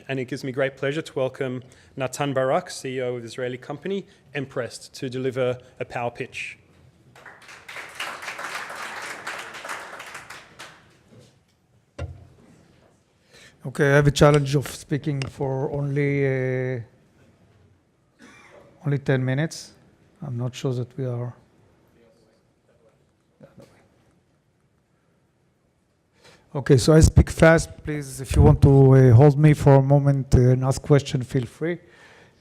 and it gives me great pleasure to welcome Natan Barak, CEO of Israeli company mPrest, to deliver a power pitch. Okay, I have a challenge of speaking for only 10 minutes. I'm not sure that we are. Okay, so I speak fast. Please, if you want to hold me for a moment and ask questions, feel free.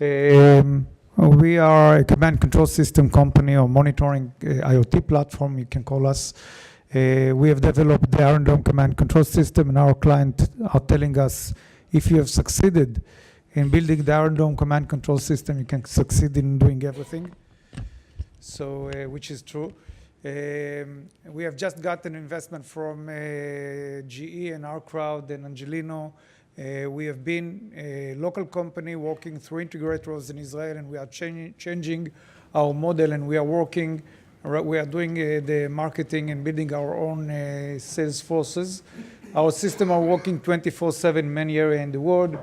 We are a command control system company or monitoring IoT platform, you can call us. We have developed the Iron Dome command control system, and our clients are telling us if you have succeeded in building the Iron Dome command control system, you can succeed in doing everything. So, which is true. We have just got an investment from GE and our crowd and Angelino. We have been a local company working through integrators in Israel, and we are changing our model, and we are doing the marketing and building our own sales forces. Our system are working 24/7 in many areas in the world.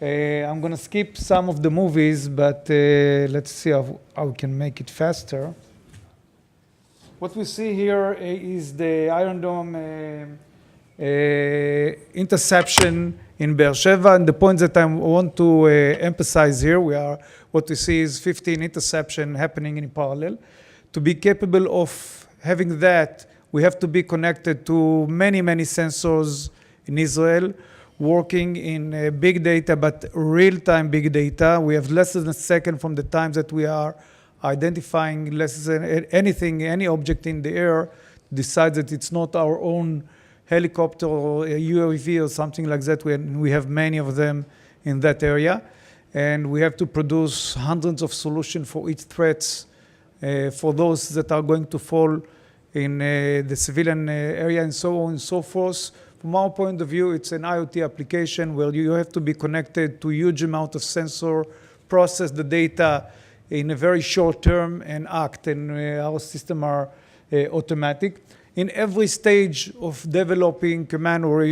I'm going to skip some of the movies, but let's see how we can make it faster. What we see here is the Iron Dome interception in Beersheba, and the point that I want to emphasize here, what we see is 15 interception happening in parallel. To be capable of having that, we have to be connected to many, many sensors in Israel, working in big data, but real-time big data. We have less than a second from the time that we are identifying less than anything, any object in the air, decide that it's not our own helicopter or a UAV or something like that. We have many of them in that area. And we have to produce hundreds of solutions for each threats for those that are going to fall in the civilian area and so on and so forth. From our point of view, it's an IoT application where you have to be connected to a huge amount of sensor, process the data in a very short term and act, and our system are automatic. In every stage of developing command or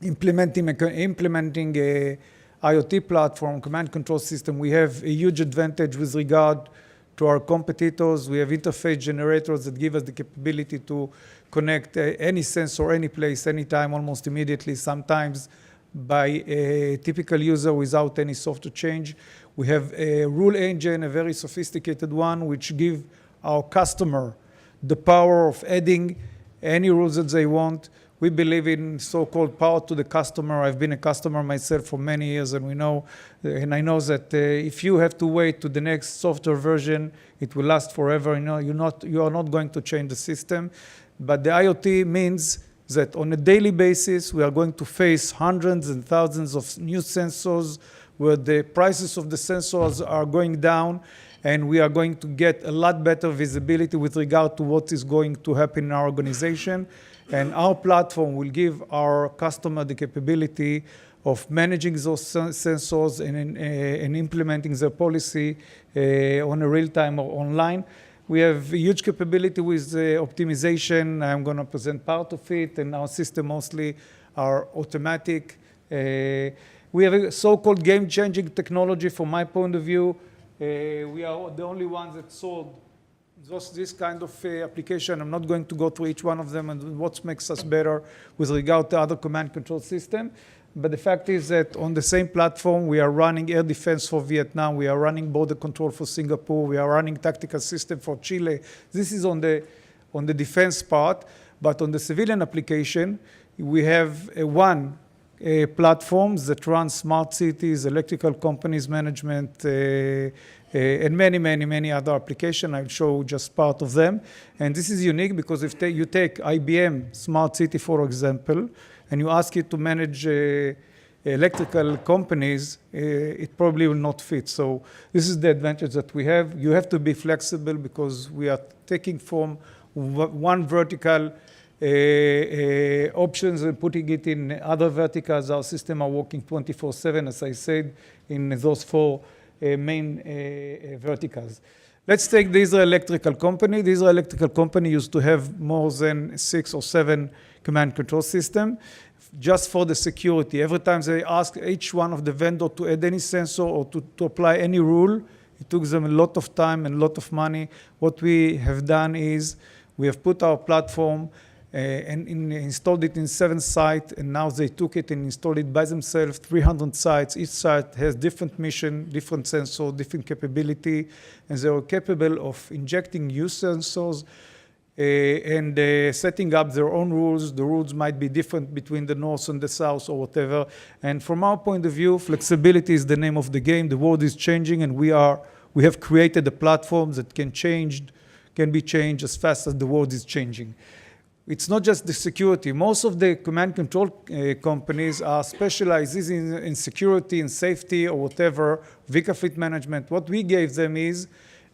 implementing a IoT platform, command control system, we have a huge advantage with regard to our competitors. We have interface generators that give us the capability to connect any sensor, any place, anytime, almost immediately, sometimes by a typical user without any software change. We have a rule engine, a very sophisticated one, which give our customer the power of adding any rules that they want. We believe in so-called power to the customer. I've been a customer myself for many years, and I know that if you have to wait to the next software version, it will last forever. You are not going to change the system. But the IoT means that on a daily basis, we are going to face hundreds and thousands of new sensors where the prices of the sensors are going down, and we are going to get a lot better visibility with regard to what is going to happen in our organization. And our platform will give our customer the capability of managing those sensors and implementing their policy on a real-time or online. We have a huge capability with optimization. I'm going to present part of it, and our system mostly are automatic. We have a so-called game-changing technology from my point of view. We are the only ones that sold this kind of application. I'm not going to go through each one of them and what makes us better with regard to other command control system. But the fact is that on the same platform, we are running air defense for Vietnam. We are running border control for Singapore. We are running tactical system for Chile. This is on the defense part. But on the civilian application, we have platforms that run smart cities, electrical companies management, and many, many, many other applications. I'll show just part of them. And this is unique because if you take IBM Smart City, for example, and you ask it to manage electrical companies, it probably will not fit. So this is the advantage that we have. You have to be flexible because we are taking from one vertical options and putting it in other verticals. Our system are working 24/7, as I said, in those four main verticals. Let's take the Israel Electrical Company. The Israel Electrical Company used to have more than 6 or 7 command control system just for the security. Every time they ask each one of the vendor to add any sensor or to apply any rule, it took them a lot of time and a lot of money. What we have done is we have put our platform and installed it in 7 sites, and now they took it and installed it by themselves, 300 sites. Each site has different mission, different sensor, different capability, and they are capable of injecting new sensors and setting up their own rules. The rules might be different between the north and the south or whatever. And from our point of view, flexibility is the name of the game. The world is changing, and we have created a platform that can be changed as fast as the world is changing. It's not just the security. Most of the command control companies are specialized in security and safety or whatever, vehicle fleet management. What we gave them is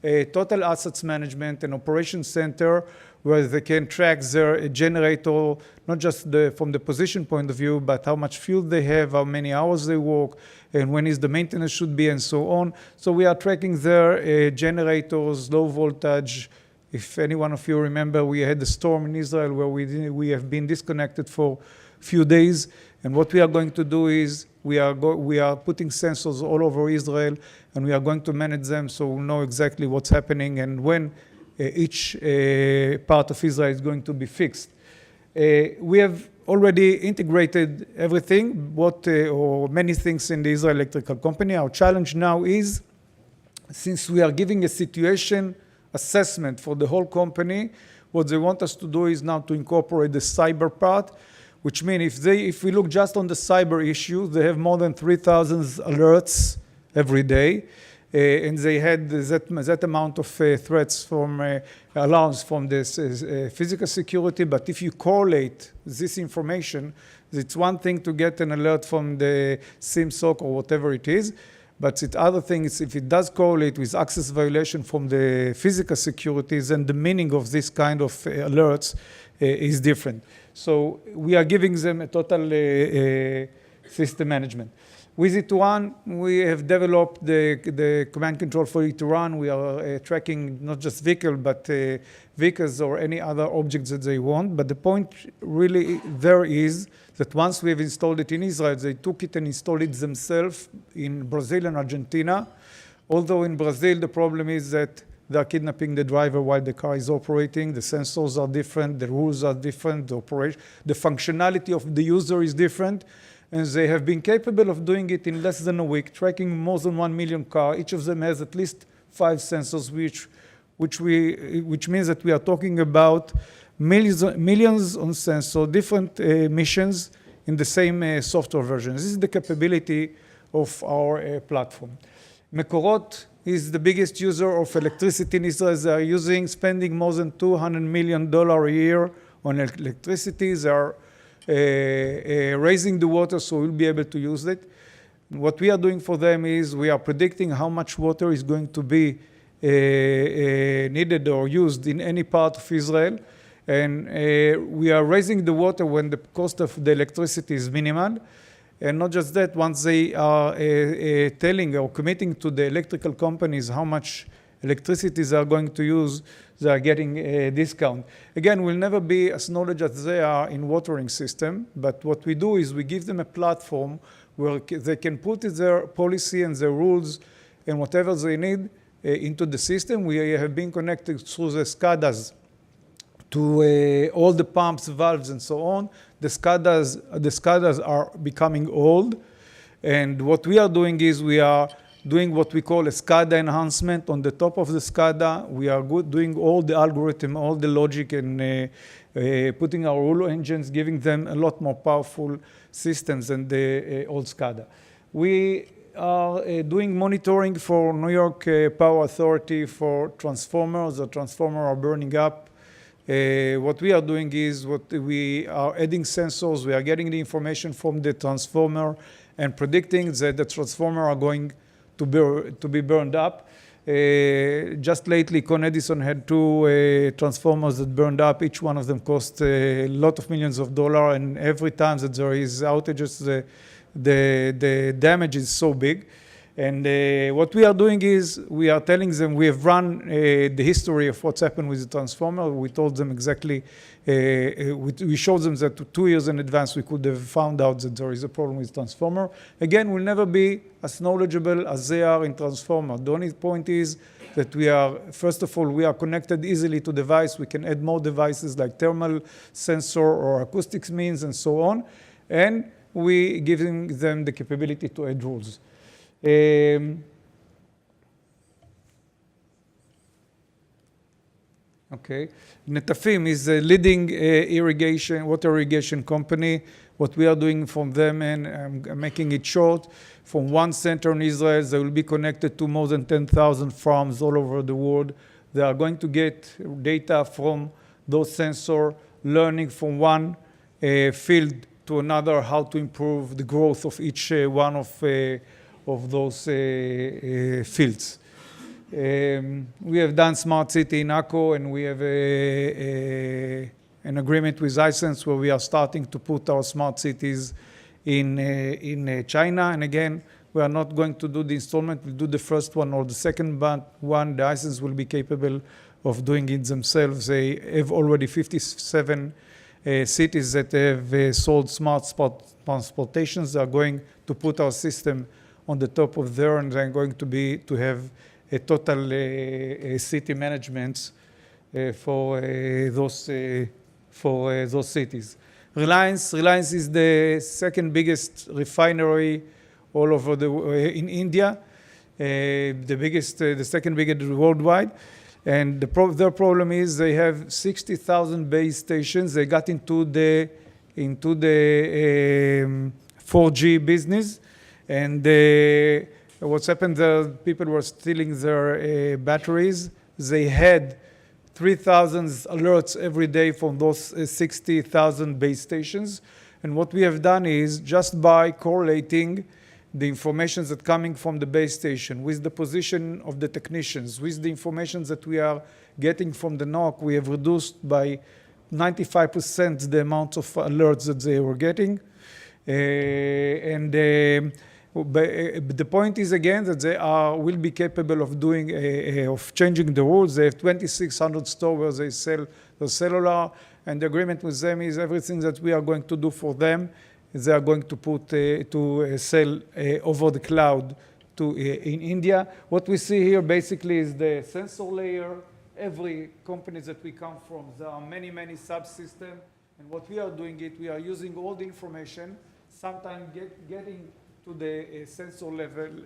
a total assets management, an operation center where they can track their generator, not just from the position point of view, but how much fuel they have, how many hours they work, and when is the maintenance should be, and so on. So we are tracking their generators, low voltage. If any one of you remember, we had a storm in Israel where we have been disconnected for a few days. And what we are going to do is we are putting sensors all over Israel, and we are going to manage them so we'll know exactly what's happening and when each part of Israel is going to be fixed. We have already integrated everything, or many things in the Israel Electrical Company. Our challenge now is, since we are giving a situation assessment for the whole company, what they want us to do is now to incorporate the cyber part, which means if we look just on the cyber issue, they have more than 3,000 alerts every day, and they had that amount of threats from alarms from this physical security. But if you correlate this information, it's one thing to get an alert from the SIM-SOC or whatever it is, but the other thing is if it does correlate with access violation from the physical securities, then the meaning of this kind of alerts is different. So we are giving them a total system management. With E2RAN, we have developed the command control for E2RAN. We are tracking not just vehicles or any other objects that they want. But the point really there is that once we have installed it in Israel, they took it and installed it themselves in Brazil and Argentina. Although in Brazil, the problem is that they are kidnapping the driver while the car is operating. The sensors are different. The rules are different. The functionality of the user is different. And they have been capable of doing it in less than a week, tracking more than 1 million cars. Each of them has at least 5 sensors, which means that we are talking about millions on sensors, different missions in the same software version. This is the capability of our platform. Mekorot is the biggest user of electricity in Israel. They are spending more than $200 million a year on electricity. They are raising the water so we'll be able to use it. What we are doing for them is we are predicting how much water is going to be needed or used in any part of Israel. And we are raising the water when the cost of the electricity is minimal. And not just that, once they are telling or committing to the electrical companies how much electricity they are going to use, they are getting a discount. Again, we'll never be as knowledgeable as they are in watering system, but what we do is we give them a platform where they can put their policy and their rules and whatever they need into the system. We have been connected through the SCADAs to all the pumps, valves, and so on. The SCADAs are becoming old, and what we are doing is we are doing what we call a SCADA enhancement. On the top of the SCADA, we are doing all the algorithm, all the logic, and putting our rule engines, giving them a lot more powerful systems than the old SCADA. We are doing monitoring for New York Power Authority for transformers. The transformers are burning up. What we are doing is we are adding sensors. We are getting the information from the transformer and predicting that the transformer are going to be burned up. Just lately, Con Edison had 2 transformers that burned up. Each one of them cost a lot of millions of dollars, and every time that there is outages, the damage is so big. And what we are doing is we are telling them, we have run the history of what's happened with the transformer. We told them exactly, we showed them that 2 years in advance we could have found out that there is a problem with transformer. Again, we'll never be as knowledgeable as they are in transformer. The only point is that we are, first of all, we are connected easily to device. We can add more devices like thermal sensor or acoustics means and so on. And we giving them the capability to add rules. Okay, Netafim is a leading water irrigation company. What we are doing from them, and I'm making it short, from one center in Israel, they will be connected to more than 10,000 farms all over the world. They are going to get data from those sensors, learning from one field to another how to improve the growth of each one of those fields. We have done Smart City in Akko, and we have an agreement with iSense where we are starting to put our smart cities in China. And again, we are not going to do the installment. We'll do the first one or the second one. The iSense will be capable of doing it themselves. They have already 57 cities that have sold smart transportations. They are going to put our system on the top of there, and they're going to have a total city management for those cities. Reliance is the second biggest refinery all over in India, the second biggest worldwide. And their problem is they have 60,000 base stations. They got into the 4G business, and what's happened there, people were stealing their batteries. They had 3,000 alerts every day from those 60,000 base stations. And what we have done is, just by correlating the information that's coming from the base station with the position of the technicians, with the information that we are getting from the NOC, we have reduced by 95% the amount of alerts that they were getting. But the point is, again, that they will be capable of of changing the rules. They have 2,600 stores where they sell the cellular, and the agreement with them is everything that we are going to do for them, they are going to sell over the cloud in India. What we see here basically is the sensor layer. Every company that we come from, there are many subsystems, and what we are doing we are using all the information, sometimes getting to the sensor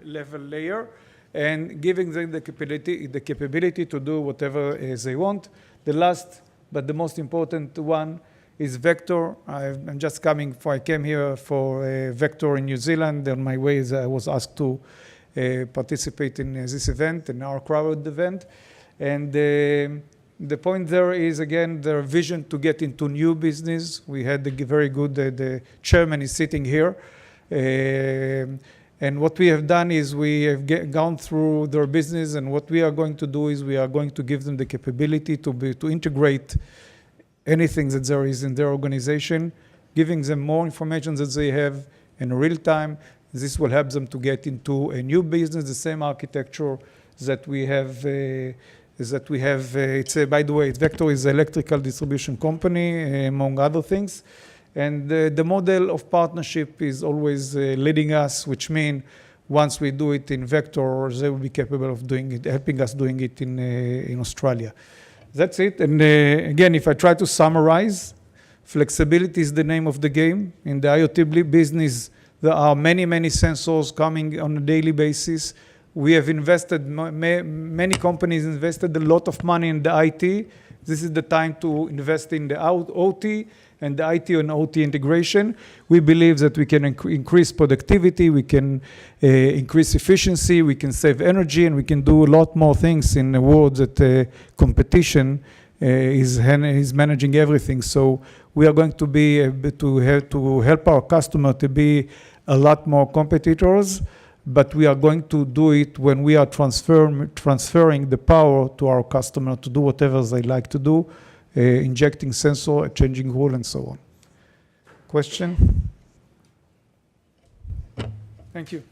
level layer, and giving them the capability to do whatever they want. The last, but the most important one, is Vector. I'm just I came here for Vector in New Zealand. On my way, I was asked to participate in this event, in our crowd event. And the point there is, again, their vision to get into new business. We had a very good, the chairman is sitting here. And what we have done is we have gone through their business, and what we are going to do is we are going to give them the capability to integrate anything that there is in their organization, giving them more information that they have in real time. This will help them to get into a new business, the same architecture that we have. By the way, Vector is an electrical distribution company, among other things. And the model of partnership is always leading us, which means once we do it in Vector, they will be capable of doing it, helping us doing it in Australia. That's it. And again, if I try to summarize, flexibility is the name of the game. In the IoT business, there are many sensors coming on a daily basis. We have invested, many companies invested a lot of money in the IT. This is the time to invest in the OT and the IT and OT integration. We believe that we can increase productivity, we can increase efficiency, we can save energy, and we can do a lot more things in a world that competition is managing everything. So we are going to be able to help our customer to be a lot more competitors, but we are going to do it when we are transferring the power to our customer to do whatever they like to do, injecting sensor, changing rule, and so on. Question? Thank you.